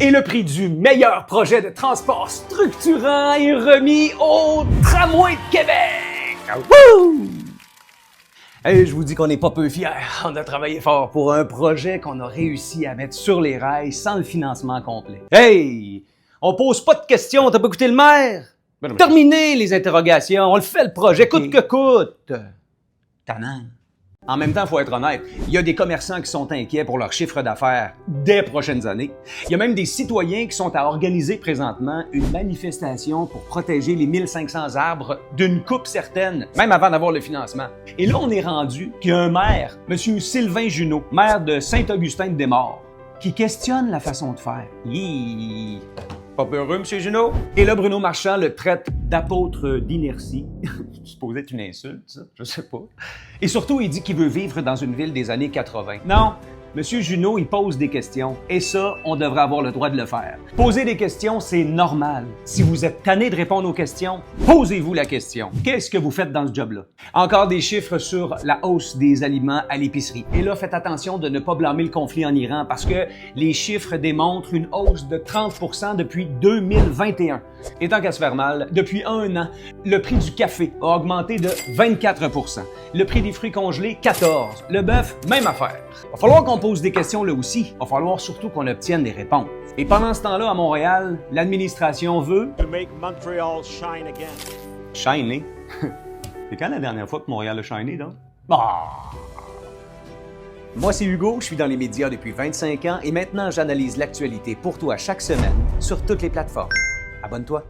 Et le prix du meilleur projet de transport structurant est remis au Tramway de Québec! Wouh! Hey, je vous dis qu'on n'est pas peu fiers. On a travaillé fort pour un projet qu'on a réussi à mettre sur les rails sans le financement complet. Hey! On pose pas de questions, t'as pas écouté le maire? Terminez les interrogations, on le fait le projet, coûte que coûte! Tannant. En même temps, il faut être honnête, il y a des commerçants qui sont inquiets pour leur chiffre d'affaires des prochaines années. Il y a même des citoyens qui sont à organiser présentement une manifestation pour protéger les 1500 arbres d'une coupe certaine, même avant d'avoir le financement. Et là, on est rendu qu'il y a un maire, M. Sylvain Junot, maire de Saint-Augustin-de-Desmaures, qui questionne la façon de faire. Pas peureux, M. Junot? Et là, Bruno Marchand le traite d'apôtre d'inertie. C'est supposé être une insulte, ça? Je sais pas. Et surtout, il dit qu'il veut vivre dans une ville des années 80. Non! M. Junot, il pose des questions. Et ça, on devrait avoir le droit de le faire. Poser des questions, c'est normal. Si vous êtes tanné de répondre aux questions, posez-vous la question. Qu'est-ce que vous faites dans ce job-là? Encore des chiffres sur la hausse des aliments à l'épicerie. Et là, faites attention de ne pas blâmer le conflit en Iran parce que les chiffres démontrent une hausse de 30% depuis 2021. Et tant qu'à se faire mal, depuis un an, le prix du café a augmenté de 24%. Le prix des fruits congelés, 14%. Le bœuf, même affaire. Il va falloir qu'on pose des questions là aussi. Il va falloir surtout qu'on obtienne des réponses. Et pendant ce temps-là, à Montréal, l'administration veut... To make Montreal shine again. Shiner? C'est quand la dernière fois que Montréal a shiné, donc? Bah! Moi, c'est Hugo, je suis dans les médias depuis 25 ans et maintenant, j'analyse l'actualité pour toi chaque semaine sur toutes les plateformes. Abonne-toi.